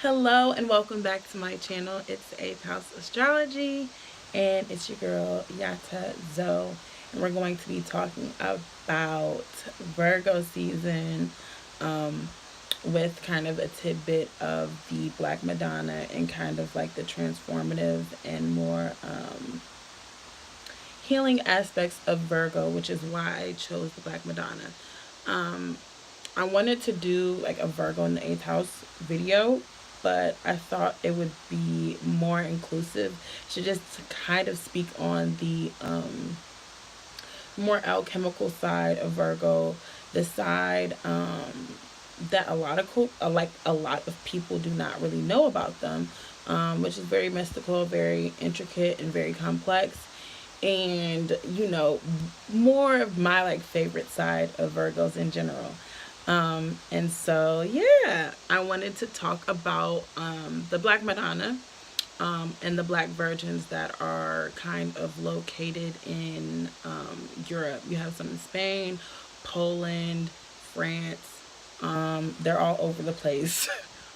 Hello and welcome back to my channel. It's 8th House Astrology and it's your girl Yata Zoe, and we're going to be talking about Virgo season with kind of a tidbit of the Black Madonna and kind of like the transformative and more healing aspects of Virgo, which is why I chose the Black Madonna. Um, I wanted to do like a Virgo in the 8th house video, but I thought it would be more inclusive to just kind of speak on the more alchemical side of Virgo, the side that a lot of people do not really know about them, which is very mystical, very intricate, and very complex. And more of my like favorite side of Virgos in general. And so, yeah, I wanted to talk about the Black Madonna and the Black Virgins that are kind of located in Europe. You have some in Spain, Poland, France. They're all over the place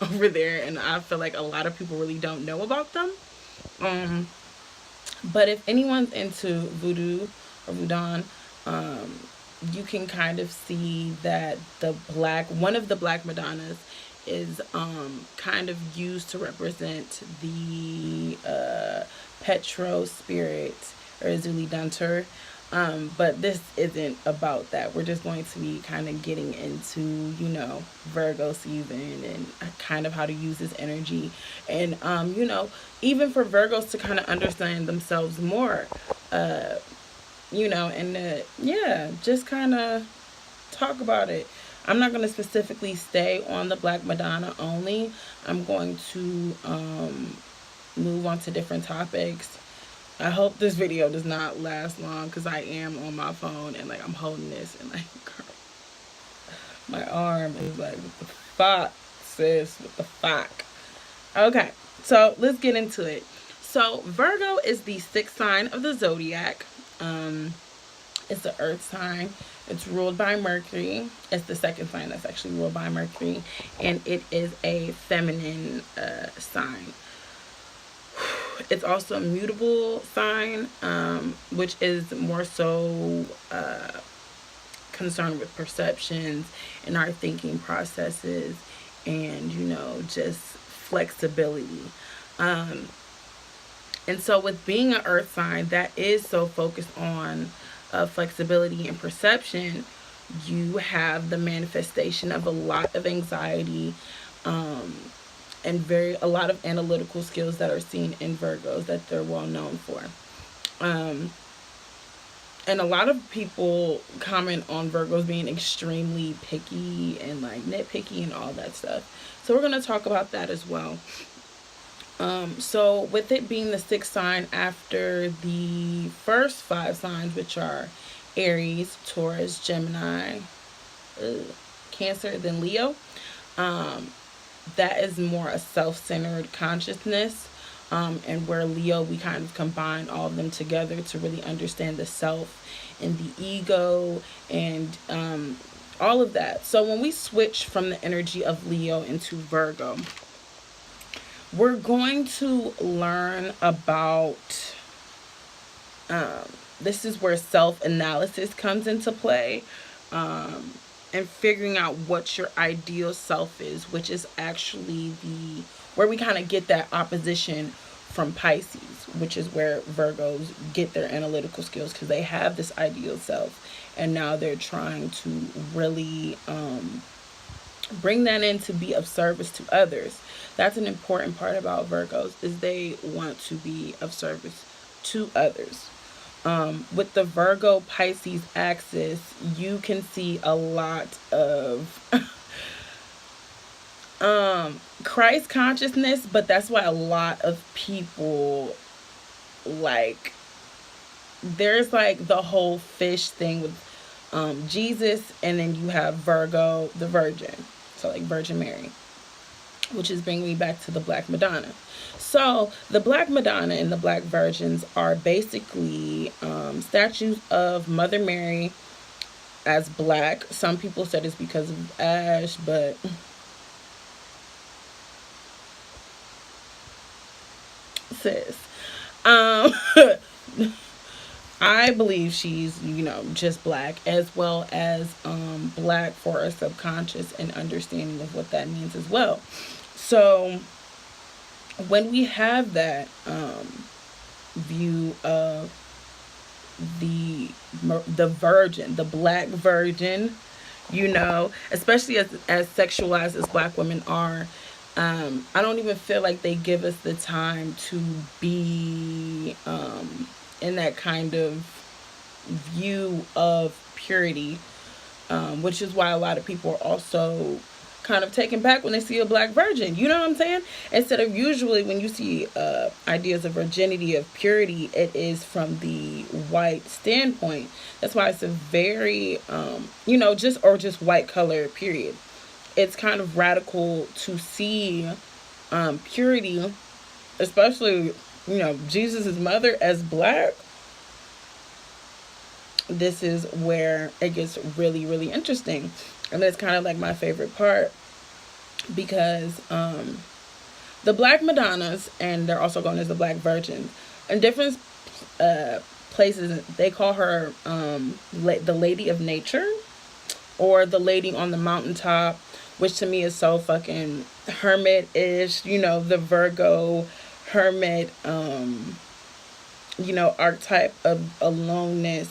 over there, and I feel like a lot of people really don't know about them. Um, but if anyone's into voodoo or voodoo, um, you can kind of see that one of the Black Madonnas is kind of used to represent the Petro spirit or Zuli Dunter. But this isn't about that. We're just going to be kind of getting into, Virgo season and kind of how to use this energy. And, even for Virgos to kind of understand themselves more, and yeah, just kind of talk about it. I'm not going to specifically stay on the Black Madonna only. I'm going to move on to different topics. I hope this video does not last long because I am on my phone and like I'm holding this and like my arm is like, what the fuck, sis? What the fuck? Okay, so let's get into it. So Virgo is the sixth sign of the zodiac. It's the earth sign. It's ruled by Mercury. It's the second sign that's actually ruled by Mercury, and it is a feminine sign. It's also a mutable sign, which is more so concerned with perceptions and our thinking processes and, just flexibility. Um, and so, with being an earth sign that is so focused on flexibility and perception, you have the manifestation of a lot of anxiety, um, and a lot of analytical skills that are seen in Virgos that they're well known for. Um, and a lot of people comment on Virgos being extremely picky and like nitpicky and all that stuff. So we're going to talk about that as well. So with it being the sixth sign after the first five signs, which are Aries, Taurus, Gemini, Cancer, then Leo, um, that is more a self-centered consciousness, and where Leo, we kind of combine all of them together to really understand the self and the ego and all of that. So when we switch from the energy of Leo into Virgo, we're going to learn about this is where self-analysis comes into play, and figuring out what your ideal self is, which is actually the where we kind of get that opposition from Pisces, which is where Virgos get their analytical skills because they have this ideal self, and now they're trying to really bring that in to be of service to others. That's an important part about Virgos, is they want to be of service to others. With the Virgo Pisces axis, you can see a lot of Christ consciousness, but that's why a lot of people like there's like the whole fish thing with Jesus, and then you have Virgo, the Virgin, so like Virgin Mary, which is bringing me back to the Black Madonna. So the Black Madonna and the Black Virgins are basically statues of Mother Mary as black. Some people said it's because of ash, but sis. Um, I believe she's, just black, as well as black for a subconscious and understanding of what that means as well. So when we have that view of the virgin, the black virgin, especially as sexualized as black women are, I don't even feel like they give us the time to be in that kind of view of purity, which is why a lot of people are also kind of taken back when they see a black virgin. You know what I'm saying? Instead of usually when you see ideas of virginity, of purity, it is from the white standpoint. That's why it's a very, just white color, period. It's kind of radical to see purity, especially, Jesus' mother as black. This is where it gets really, really interesting. And that's kind of like my favorite part, because the black Madonnas, and they're also known as the black virgins, in different places, they call her the Lady of Nature, or the Lady on the Mountaintop, which to me is so fucking hermit-ish, the Virgo hermit, archetype of aloneness,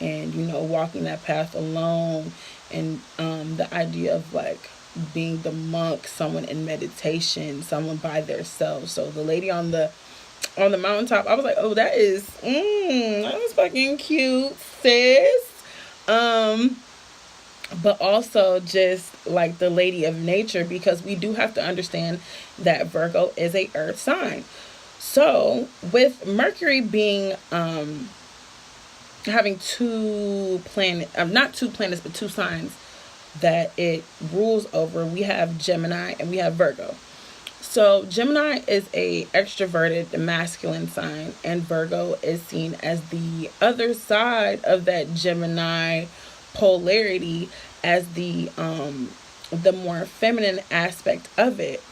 and walking that path alone, and the idea of like being the monk, someone in meditation, someone by themselves. So the lady on the mountaintop, I was like, oh, that was fucking cute, sis. But also just like the Lady of Nature, because we do have to understand that Virgo is a earth sign. So with Mercury being having not two planets, but two signs that it rules over, we have Gemini and we have Virgo. So Gemini is a extroverted masculine sign, and Virgo is seen as the other side of that Gemini polarity, as the more feminine aspect of it.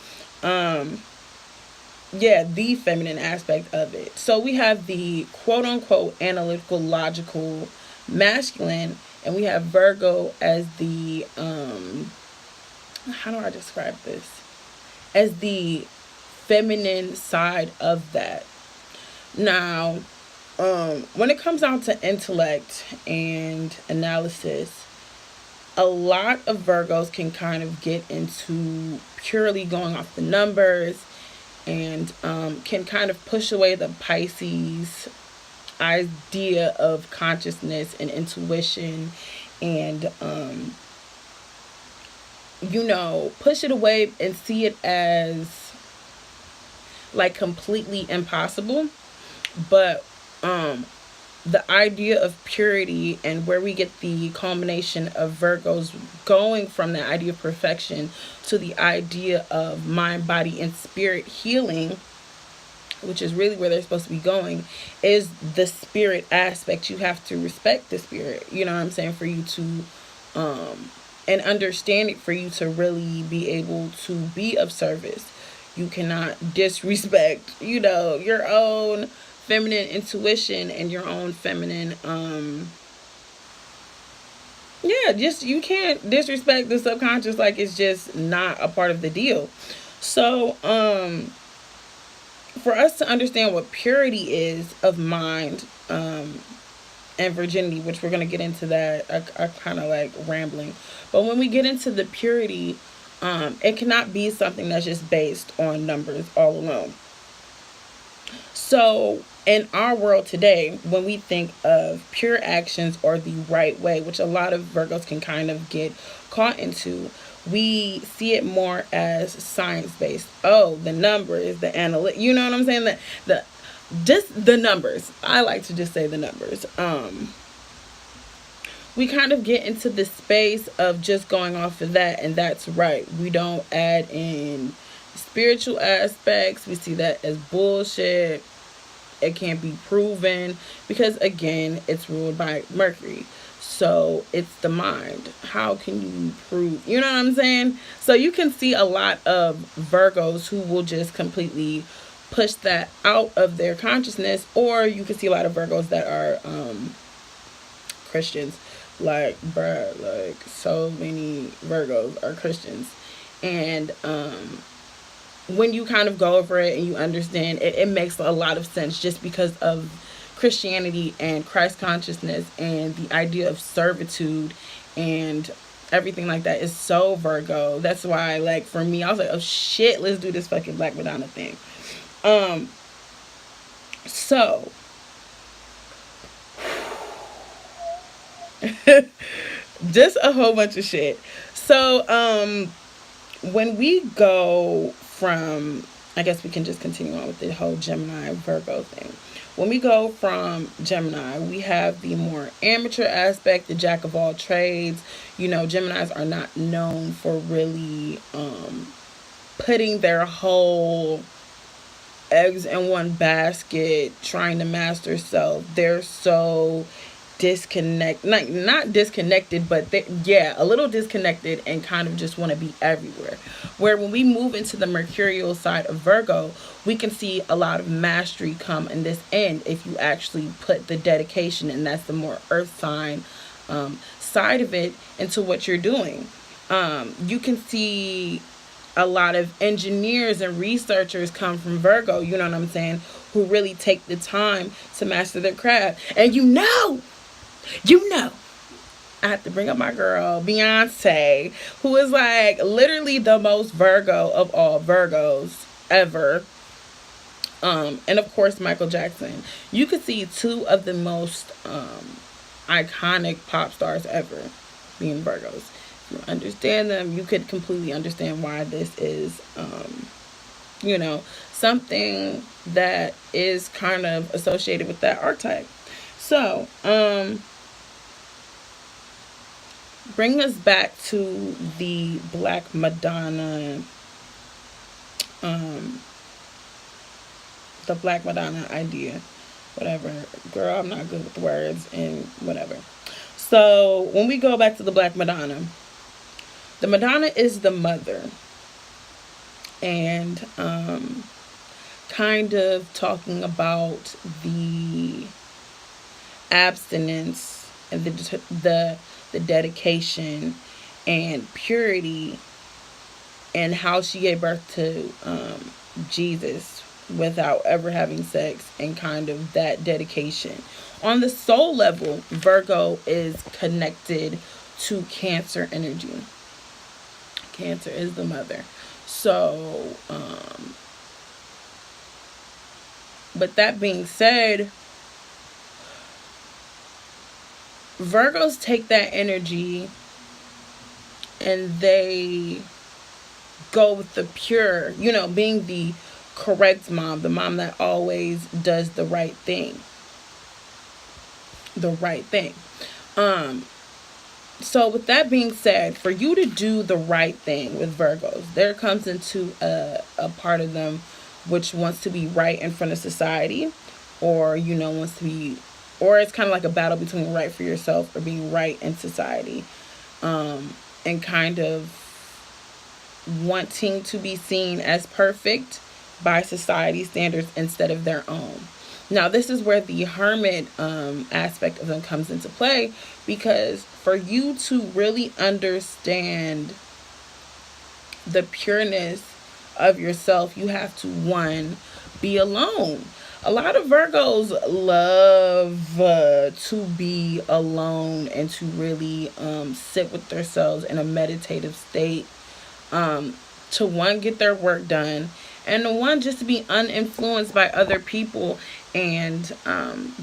The feminine aspect of it. So we have the quote unquote analytical, logical masculine, and we have Virgo as the how do I describe this? As the feminine side of that. Now, when it comes down to intellect and analysis, a lot of Virgos can kind of get into purely going off the numbers, and can kind of push away the Pisces idea of consciousness and intuition, and push it away and see it as like completely impossible. But the idea of purity, and where we get the culmination of Virgos going from the idea of perfection to the idea of mind, body, and spirit healing, which is really where they're supposed to be going, is the spirit aspect. You have to respect the spirit, you know what I'm saying, for you to and understand it, for you to really be able to be of service. You cannot disrespect, your own feminine intuition and your own feminine you can't disrespect the subconscious, like it's just not a part of the deal. So for us to understand what purity is of mind and virginity, which we're going to get into that, I kind of like rambling, but when we get into the purity, it cannot be something that's just based on numbers all alone. So in our world today, when we think of pure actions or the right way, which a lot of Virgos can kind of get caught into, we see it more as science-based. Oh, the numbers, the analytics, you know what I'm saying? Just the numbers. I like to just say the numbers. We kind of get into the space of just going off of that, and that's right. We don't add in spiritual aspects. We see that as bullshit. It can't be proven, because again, it's ruled by Mercury. So it's the mind. How can you prove, you know what I'm saying? So you can see a lot of Virgos who will just completely push that out of their consciousness. Or you can see a lot of Virgos that are Christians. Like, bruh, like, so many Virgos are Christians. And when you kind of go over it and you understand, it makes a lot of sense, just because of Christianity and Christ consciousness and the idea of servitude and everything like that is so Virgo. That's why, like, for me, I was like, oh shit, let's do this fucking Black Madonna thing. So just a whole bunch of shit. So when we go from, I guess we can just continue on with the whole Gemini Virgo thing. When we go from Gemini, we have the more amateur aspect, the jack of all trades. You know, Geminis are not known for really putting their whole eggs in one basket, trying to master self. They're so not disconnected, but a little disconnected, and kind of just want to be everywhere. Where when we move into the mercurial side of Virgo, we can see a lot of mastery come in this end if you actually put the dedication, and that's the more earth sign side of it, into what you're doing. You can see a lot of engineers and researchers come from Virgo, you know what I'm saying, who really take the time to master their craft. And you know, I have to bring up my girl, Beyonce, who is like literally the most Virgo of all Virgos ever. And of course, Michael Jackson. You could see two of the most iconic pop stars ever being Virgos. If you understand them, you could completely understand why this is, something that is kind of associated with that archetype. So, bring us back to the Black Madonna, the Black Madonna idea. Whatever. Girl, I'm not good with the words and whatever. So, when we go back to the Black Madonna, the Madonna is the mother. And kind of talking about the abstinence and the dedication and purity, and how she gave birth to Jesus without ever having sex, and kind of that dedication. On the soul level, Virgo is connected to Cancer energy. Cancer is the mother. So, but that being said, Virgos take that energy and they go with the pure, being the correct mom, the mom that always does the right thing. So with that being said, for you to do the right thing with Virgos, there comes into a part of them which wants to be right in front of society, or, wants to be, or it's kind of like a battle between right for yourself or being right in society, and kind of wanting to be seen as perfect by society standards instead of their own. Now, this is where the hermit aspect of them comes into play, because for you to really understand the pureness of yourself, you have to, one, be alone. A lot of Virgos love to be alone and to really sit with themselves in a meditative state, to, one, get their work done, and to, one, just to be uninfluenced by other people and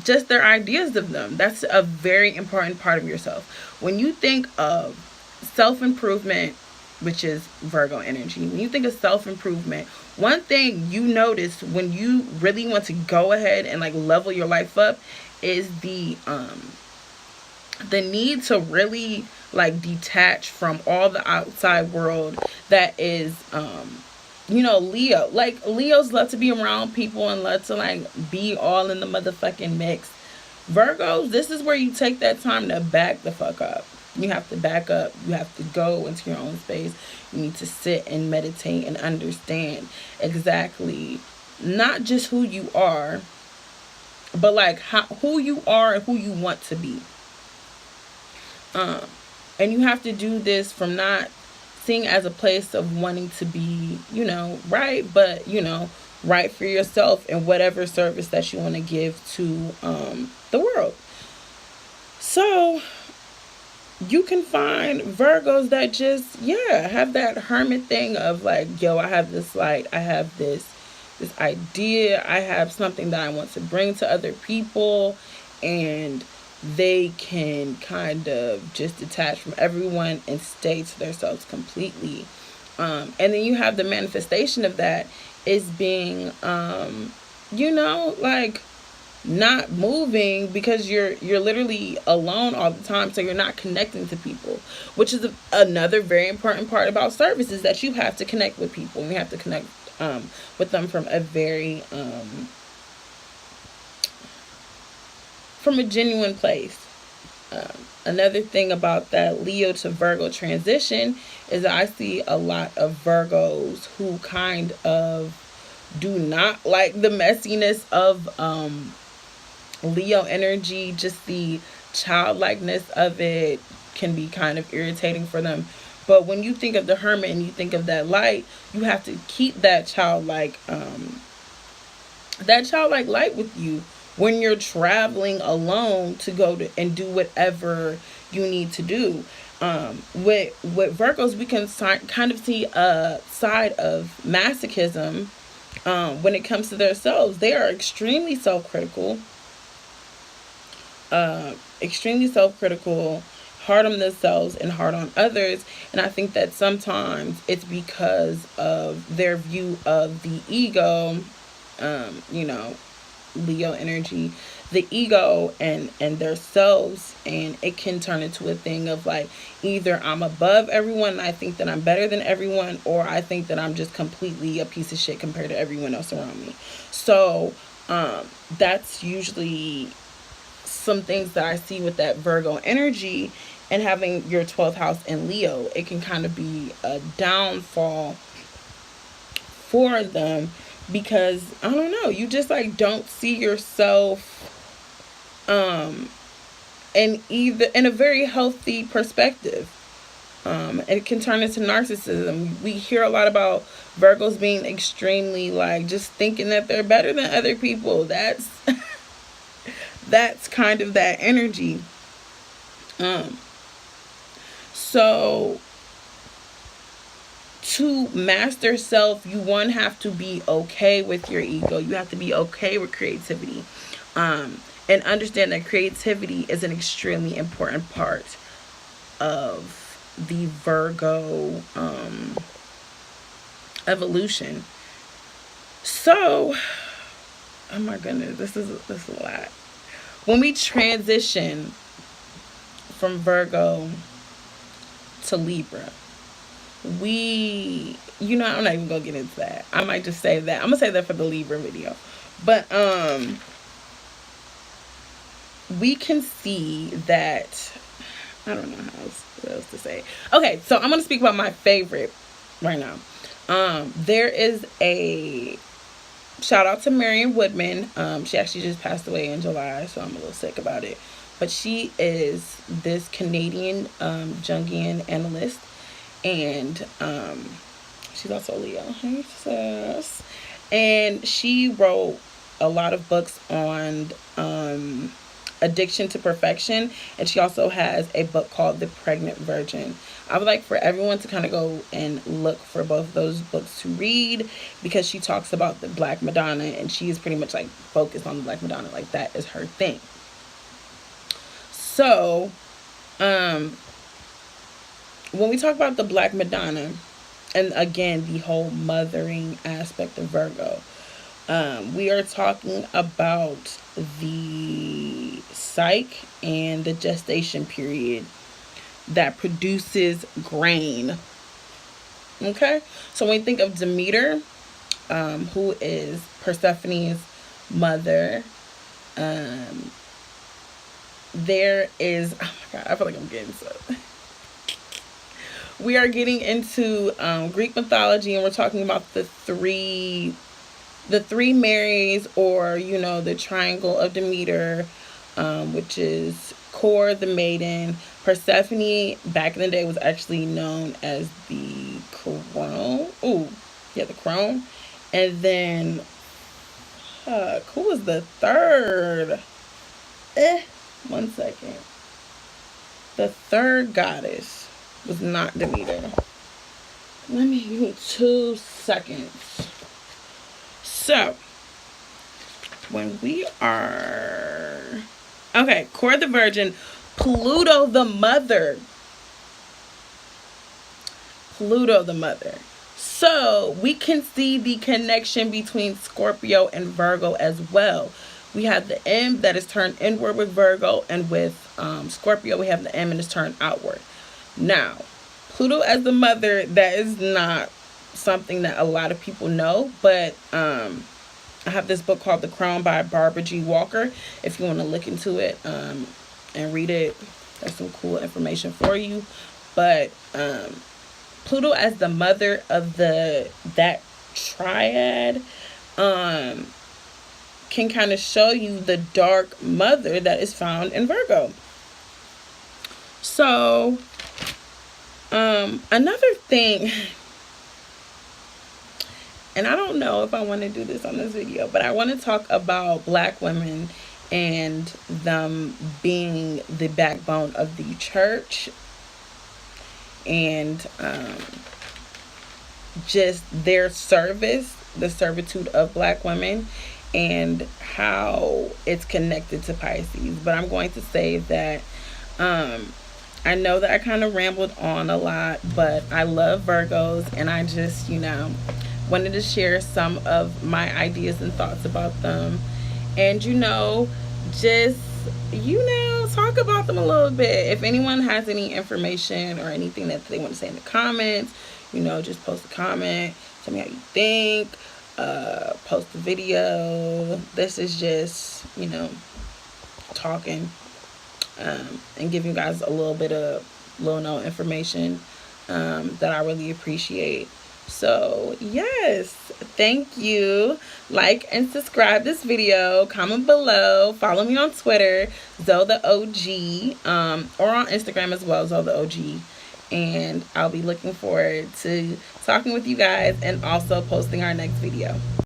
just their ideas of them. That's a very important part of yourself. When you think of self-improvement, which is Virgo energy, when you think of self-improvement, one thing you notice when you really want to go ahead and like level your life up is the need to really like detach from all the outside world that is Leo. Like, Leos love to be around people and love to like be all in the motherfucking mix. Virgos, this is where you take that time to back the fuck up. You have to back up. You have to go into your own space. You need to sit and meditate and understand exactly not just who you are, but like who you are and who you want to be. Um, and you have to do this from not seeing as a place of wanting to be, right, but right for yourself and whatever service that you want to give to the world. So you can find Virgos that just, have that hermit thing of like, yo, I have this light, I have this idea, I have something that I want to bring to other people, and they can kind of just detach from everyone and stay to themselves completely. And then you have the manifestation of that is being, like not moving because you're literally alone all the time, so you're not connecting to people, which is another very important part about service, is that you have to connect with people, and you have to connect with them from a very from a genuine place. Another thing about that Leo to Virgo transition is that I see a lot of Virgos who kind of do not like the messiness of Leo energy. Just the childlikeness of it can be kind of irritating for them. But when you think of the hermit and you think of that light, you have to keep that childlike light with you when you're traveling alone to go to and do whatever you need to do. With Virgos, we can kind of see a side of masochism when it comes to themselves. They are extremely self-critical, hard on themselves and hard on others. And I think that sometimes it's because of their view of the ego, Leo energy, the ego and their selves, and it can turn into a thing of like, either I'm above everyone and I think that I'm better than everyone, or I think that I'm just completely a piece of shit compared to everyone else around me. So that's usually some things that I see with that Virgo energy. And having your 12th house in Leo, it can kind of be a downfall for them, because I don't know, you just like don't see yourself in a very healthy perspective. It can turn into narcissism. We hear a lot about Virgos being extremely like just thinking that they're better than other people. That's that's kind of that energy. So to master self, you have to be okay with your ego. You have to be okay with creativity. And understand that creativity is an extremely important part of the Virgo evolution. So, oh my goodness, this is a lot. When we transition from Virgo to Libra, I'm not even gonna get into that. I might just say that. I'm gonna say that for the Libra video. But we can see that, I don't know what else to say. Okay, so I'm gonna speak about my favorite right now. There is a shout out to Marion Woodman. She actually just passed away in July, so I'm a little sick about it. But she is this Canadian Jungian analyst, and she's also a Leo. Hey, sis. And she wrote a lot of books on addiction to perfection, and she also has a book called The Pregnant Virgin. I would like for everyone to kind of go and look for both those books to read, because she talks about the Black Madonna, and she is pretty much like focused on the Black Madonna, like that is her thing. So when we talk about the Black Madonna, and again the whole mothering aspect of Virgo, we are talking about the psyche and the gestation period that produces grain. Okay, so when we think of Demeter, who is Persephone's mother, there is, oh my god, I feel like I'm getting so we are getting into Greek mythology, and we're talking about the three the three Marys, or the triangle of Demeter, which is Core, the maiden. Persephone back in the day was actually known as the crone. Ooh, yeah, the crone. And then who was the third? One second. The third goddess was not Demeter. Let me give me 2 seconds. So, when we are... Okay, Core the Virgin, Pluto the Mother. Pluto the Mother. So, we can see the connection between Scorpio and Virgo as well. We have the M that is turned inward with Virgo, and with Scorpio, we have the M and it's turned outward. Now, Pluto as the mother, that is not something that a lot of people know, but I have this book called The Crown by Barbara G. Walker. If you want to look into it and read it, there's some cool information for you. But Pluto as the mother of that triad can kind of show you the dark mother that is found in Virgo. So another thing, and I don't know if I want to do this on this video, but I want to talk about Black women and them being the backbone of the church, and just their service, the servitude of Black women, and how it's connected to Pisces. But I'm going to say that I know that I kind of rambled on a lot, but I love Virgos, and I just, wanted to share some of my ideas and thoughts about them. And, just, talk about them a little bit. If anyone has any information or anything that they want to say in the comments, just post a comment. Tell me how you think. Post a video. This is just, talking. And give you guys a little bit of little known information that I really appreciate. So yes, thank you. Like and subscribe this video. Comment below. Follow me on Twitter, Zoe the OG, or on Instagram as well, Zoe the OG. And I'll be looking forward to talking with you guys and also posting our next video.